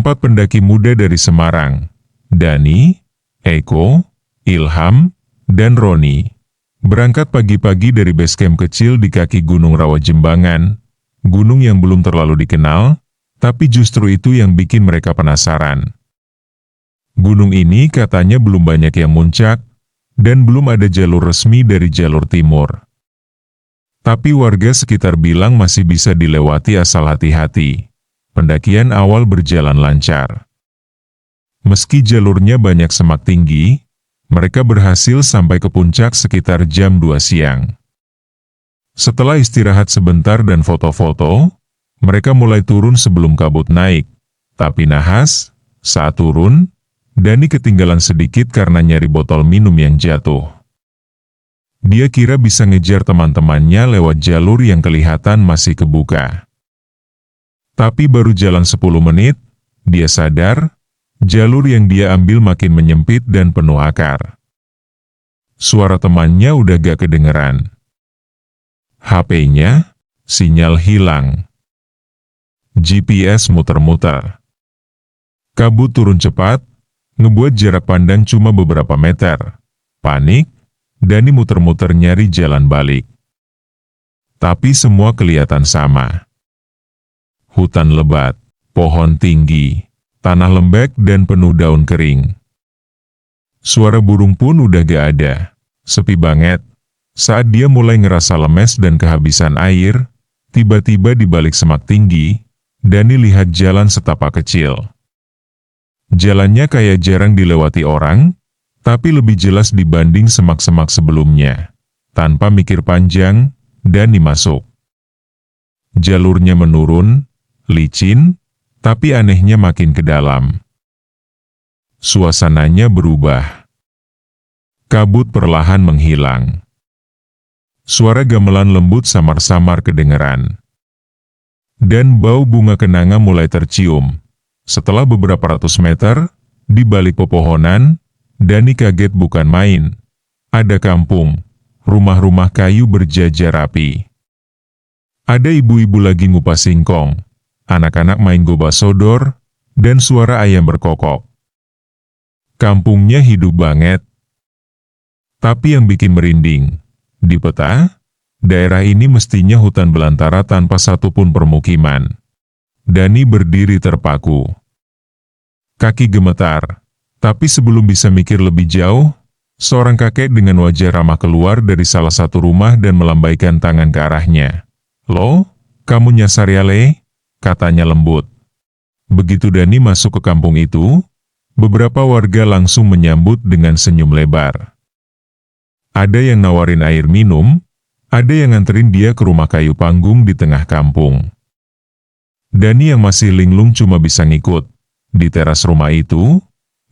4 pendaki muda dari Semarang, Dani, Eko, Ilham, dan Roni, berangkat pagi-pagi dari base camp kecil di kaki Gunung Rawajembangan, gunung yang belum terlalu dikenal, tapi justru itu yang bikin mereka penasaran. Gunung ini katanya belum banyak yang muncak, dan belum ada jalur resmi dari jalur timur. Tapi warga sekitar bilang masih bisa dilewati asal hati-hati. Pendakian awal berjalan lancar. Meski jalurnya banyak semak tinggi, mereka berhasil sampai ke puncak sekitar jam 2 siang. Setelah istirahat sebentar dan foto-foto, mereka mulai turun sebelum kabut naik. Tapi nahas, saat turun, Dani ketinggalan sedikit karena nyari botol minum yang jatuh. Dia kira bisa ngejar teman-temannya lewat jalur yang kelihatan masih kebuka. Tapi baru jalan 10 menit, dia sadar, jalur yang dia ambil makin menyempit dan penuh akar. Suara temannya udah gak kedengeran. HP-nya, sinyal hilang. GPS muter-muter. Kabut turun cepat, ngebuat jarak pandang cuma beberapa meter. Panik, Dani muter-muter nyari jalan balik. Tapi semua kelihatan sama. Hutan lebat, pohon tinggi, tanah lembek dan penuh daun kering. Suara burung pun udah gak ada, sepi banget. Saat dia mulai ngerasa lemes dan kehabisan air, tiba-tiba di balik semak tinggi, Dani lihat jalan setapak kecil. Jalannya kayak jarang dilewati orang, tapi lebih jelas dibanding semak-semak sebelumnya. Tanpa mikir panjang, Dani masuk. Jalurnya menurun, licin, tapi anehnya makin ke dalam. Suasananya berubah. Kabut perlahan menghilang. Suara gamelan lembut samar-samar kedengeran. Dan bau bunga kenanga mulai tercium. Setelah beberapa ratus meter, di balik pepohonan, Dani kaget bukan main. Ada kampung, rumah-rumah kayu berjajar rapi. Ada ibu-ibu lagi ngupas singkong, anak-anak main gobak sodor, dan suara ayam berkokok. Kampungnya hidup banget. Tapi yang bikin merinding, di peta, daerah ini mestinya hutan belantara tanpa satupun permukiman. Dani berdiri terpaku. Kaki gemetar, tapi sebelum bisa mikir lebih jauh, seorang kakek dengan wajah ramah keluar dari salah satu rumah dan melambaikan tangan ke arahnya. "Lo, kamu nyasar ya, Le?" katanya lembut. Begitu Dani masuk ke kampung itu, beberapa warga langsung menyambut dengan senyum lebar. Ada yang nawarin air minum, ada yang nganterin dia ke rumah kayu panggung di tengah kampung. Dani yang masih linglung cuma bisa ngikut. Di teras rumah itu,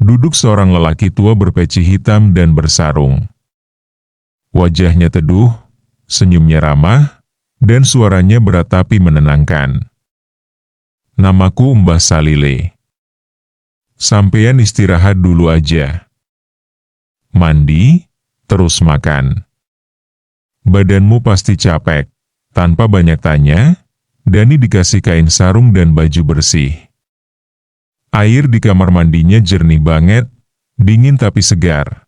duduk seorang lelaki tua berpeci hitam dan bersarung. Wajahnya teduh, senyumnya ramah, dan suaranya berat tapi menenangkan. "Namaku Mbah Salile. Sampean istirahat dulu aja. Mandi, terus makan. Badanmu pasti capek." Tanpa banyak tanya, Dani dikasih kain sarung dan baju bersih. Air di kamar mandinya jernih banget, dingin tapi segar.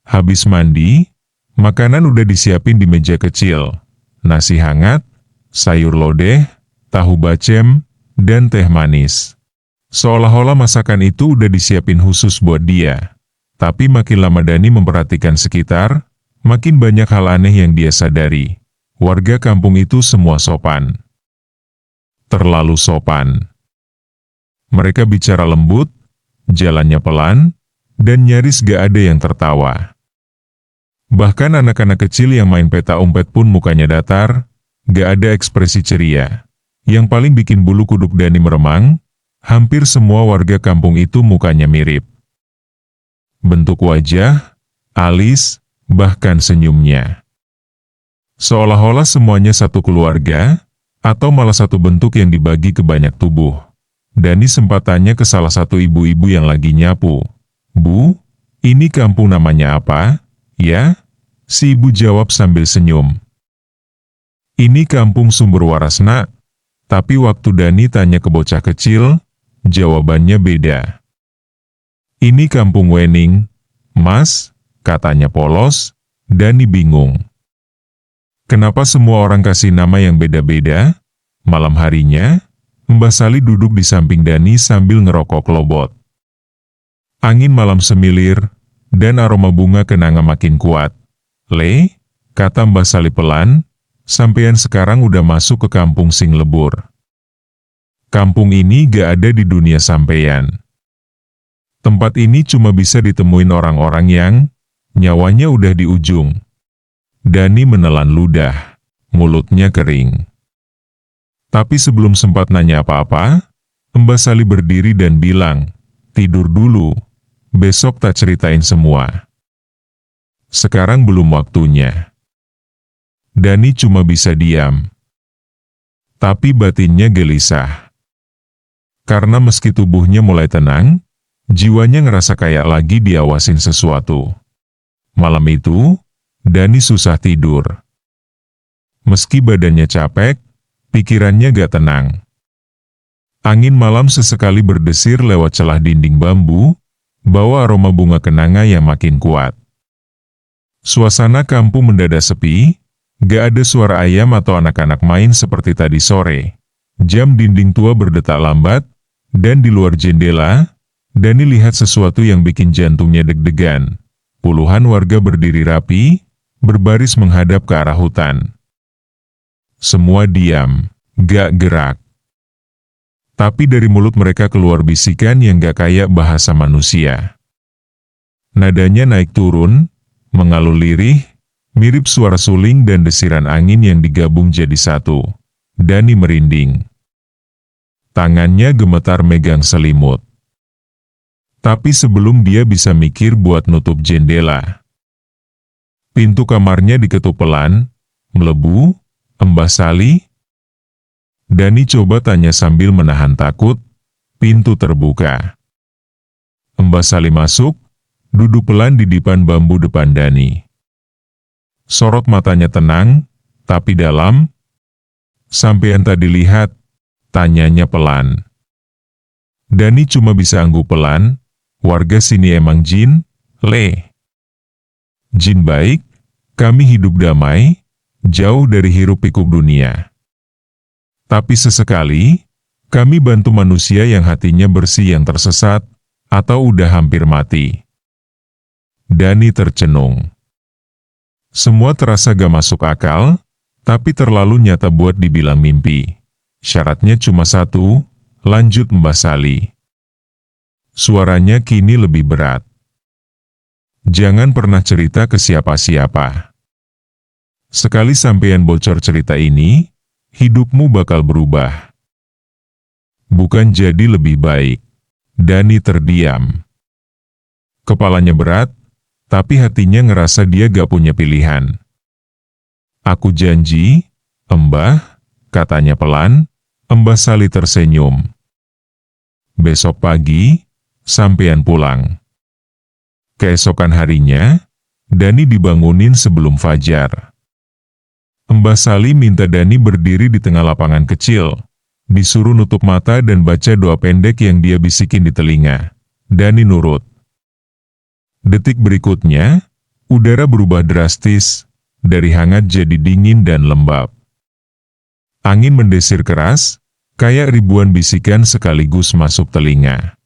Habis mandi, makanan udah disiapin di meja kecil. Nasi hangat, sayur lodeh, tahu bacem, dan teh manis. Seolah-olah masakan itu udah disiapin khusus buat dia. Tapi makin lama Dani memperhatikan sekitar, makin banyak hal aneh yang dia sadari. Warga kampung itu semua sopan. Terlalu sopan. Mereka bicara lembut, jalannya pelan, dan nyaris gak ada yang tertawa. Bahkan anak-anak kecil yang main peta umpet pun mukanya datar, gak ada ekspresi ceria. Yang paling bikin bulu kuduk Dani meremang, hampir semua warga kampung itu mukanya mirip. Bentuk wajah, alis, bahkan senyumnya. Seolah-olah semuanya satu keluarga, atau malah satu bentuk yang dibagi ke banyak tubuh. Dani sempat tanya ke salah satu ibu-ibu yang lagi nyapu. "Bu, ini kampung namanya apa, ya?" Si ibu jawab sambil senyum. "Ini kampung Sumber Waras, Nak." Tapi waktu Dani tanya ke bocah kecil, Jawabannya beda. "Ini kampung Wening, Mas," katanya polos. Dani bingung. Kenapa semua orang kasih nama yang beda-beda? Malam harinya, Mbah Sali duduk di samping Dani sambil ngerokok lobot. Angin malam semilir, dan aroma bunga kenanga makin kuat. "Le," kata Mbah Sali pelan, "sampean sekarang udah masuk ke kampung Sing Lebur. Kampung ini gak ada di dunia sampean. Tempat ini cuma bisa ditemuin orang-orang yang nyawanya udah di ujung." Dani menelan ludah, mulutnya kering. Tapi sebelum sempat nanya apa-apa, Mbah Sali berdiri dan bilang, "Tidur dulu, besok tak ceritain semua. Sekarang belum waktunya." Dani cuma bisa diam. Tapi batinnya gelisah. Karena meski tubuhnya mulai tenang, jiwanya ngerasa kayak lagi diawasin sesuatu. Malam itu, Dani susah tidur. Meski badannya capek, pikirannya gak tenang. Angin malam sesekali berdesir lewat celah dinding bambu, bawa aroma bunga kenanga yang makin kuat. Suasana kampung mendadak sepi, gak ada suara ayam atau anak-anak main seperti tadi sore. Jam dinding tua berdetak lambat, dan di luar jendela, Dani lihat sesuatu yang bikin jantungnya deg-degan. Puluhan warga berdiri rapi, berbaris menghadap ke arah hutan. Semua diam, gak gerak. Tapi dari mulut mereka keluar bisikan yang gak kayak bahasa manusia. Nadanya naik turun, mengalun lirih, mirip suara suling dan desiran angin yang digabung jadi satu. Dani merinding. Tangannya gemetar megang selimut. Tapi sebelum dia bisa mikir buat nutup jendela, pintu kamarnya diketuk pelan. "Mlebu, Mbah Sali?" Dani coba tanya sambil menahan takut. Pintu terbuka. Mbah Sali masuk, duduk pelan di dipan bambu depan Dani. Sorot matanya tenang, tapi dalam. "Sampean tadi lihat?" tanyanya pelan. Dani cuma bisa angguk pelan. "Warga sini emang jin, Le." "Jin baik, kami hidup damai, jauh dari hiruk-pikuk dunia. Tapi sesekali, kami bantu manusia yang hatinya bersih yang tersesat, atau udah hampir mati." Dani tercenung. Semua terasa gak masuk akal, tapi terlalu nyata buat dibilang mimpi. Syaratnya cuma satu, lanjut Mbah Sali. Suaranya kini lebih berat. "Jangan pernah cerita ke siapa-siapa. Sekali sampean bocor cerita ini, hidupmu bakal berubah. Bukan jadi lebih baik." Dani terdiam. Kepalanya berat, tapi hatinya ngerasa dia gak punya pilihan. "Aku janji, Mbah," katanya pelan. Mbah Sali tersenyum. "Besok pagi, sampean pulang." Keesokan harinya, Dani dibangunin sebelum fajar. Mbah Sali minta Dani berdiri di tengah lapangan kecil, disuruh nutup mata dan baca doa pendek yang dia bisikin di telinga. Dani nurut. Detik berikutnya, udara berubah drastis, dari hangat jadi dingin dan lembab. Angin mendesir keras, kayak ribuan bisikan sekaligus masuk telinga.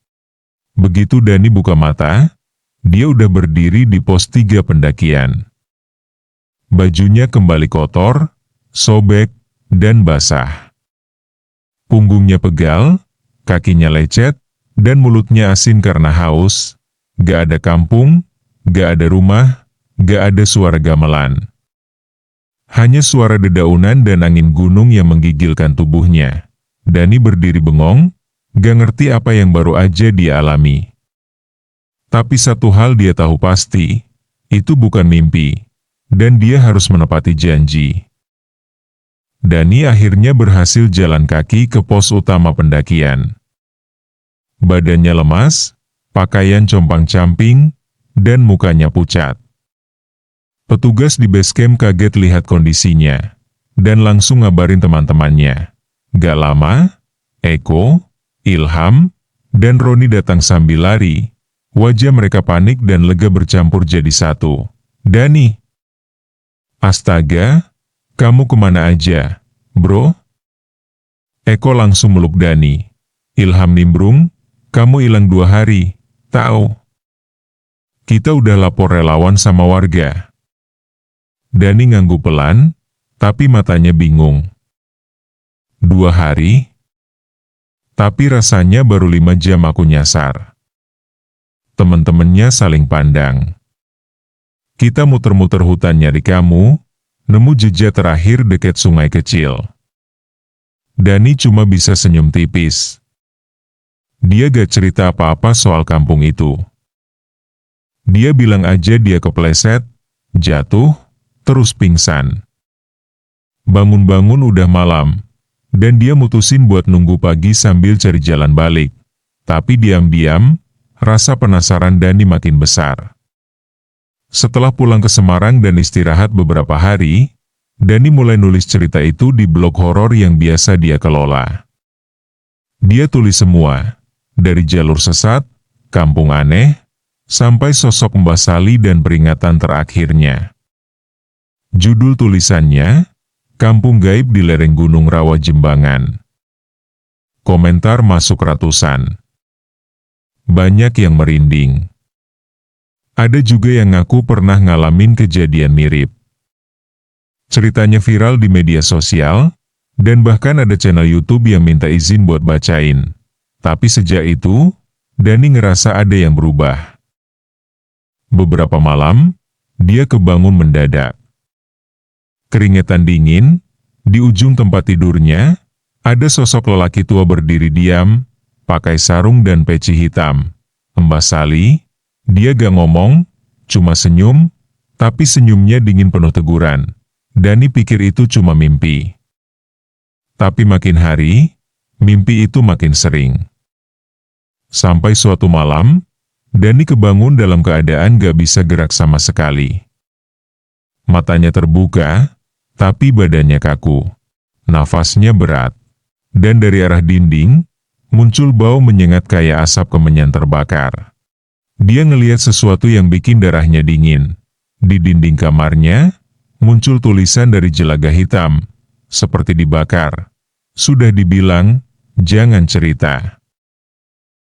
Begitu Dani buka mata, dia udah berdiri di pos 3 pendakian. Bajunya kembali kotor, sobek, dan basah. Punggungnya pegal, kakinya lecet, dan mulutnya asin karena haus. Gak ada kampung, gak ada rumah, gak ada suara gamelan. Hanya suara dedaunan dan angin gunung yang menggigilkan tubuhnya. Dani berdiri bengong, gak ngerti apa yang baru aja dia alami. Tapi satu hal dia tahu pasti, itu bukan mimpi, dan dia harus menepati janji. Dani akhirnya berhasil jalan kaki ke pos utama pendakian. Badannya lemas, pakaian compang-camping, dan mukanya pucat. Petugas di base camp kaget lihat kondisinya, dan langsung ngabarin teman-temannya. Gak lama, Eko, Ilham, dan Roni datang sambil lari. Wajah mereka panik dan lega bercampur jadi satu. "Dani! Astaga, kamu kemana aja, bro?" Eko langsung meluk Dani. "Ilham nimbrung, kamu hilang 2 hari, tahu? Kita udah lapor relawan sama warga." Dani ngangguk pelan, tapi matanya bingung. 2 hari? Tapi rasanya baru 5 jam aku nyasar. Teman-temannya saling pandang. "Kita muter-muter hutan nyari kamu, nemu jejak terakhir dekat sungai kecil." Dani cuma bisa senyum tipis. Dia gak cerita apa-apa soal kampung itu. Dia bilang aja dia kepleset, jatuh, terus pingsan. Bangun-bangun udah malam, dan dia mutusin buat nunggu pagi sambil cari jalan balik. Tapi diam-diam, rasa penasaran Dani makin besar. Setelah pulang ke Semarang dan istirahat beberapa hari, Dani mulai nulis cerita itu di blog horor yang biasa dia kelola. Dia tulis semua, dari jalur sesat, kampung aneh, sampai sosok Mbah Sali dan peringatan terakhirnya. Judul tulisannya, Kampung Gaib di Lereng Gunung Rawa Jembangan. Komentar masuk ratusan. Banyak yang merinding. Ada juga yang ngaku pernah ngalamin kejadian mirip. Ceritanya viral di media sosial, dan bahkan ada channel YouTube yang minta izin buat bacain. Tapi sejak itu, Dani ngerasa ada yang berubah. Beberapa malam, dia kebangun mendadak. Keringetan dingin, di ujung tempat tidurnya, ada sosok lelaki tua berdiri diam, pakai sarung dan peci hitam. Mbah Sali, dia gak ngomong, cuma senyum, tapi senyumnya dingin penuh teguran. Dani pikir itu cuma mimpi. Tapi makin hari, mimpi itu makin sering. Sampai suatu malam, Dani kebangun dalam keadaan gak bisa gerak sama sekali. Matanya terbuka, tapi badannya kaku. Nafasnya berat. Dan dari arah dinding, muncul bau menyengat kayak asap kemenyan terbakar. Dia ngelihat sesuatu yang bikin darahnya dingin. Di dinding kamarnya, muncul tulisan dari jelaga hitam, seperti dibakar. "Sudah dibilang, jangan cerita."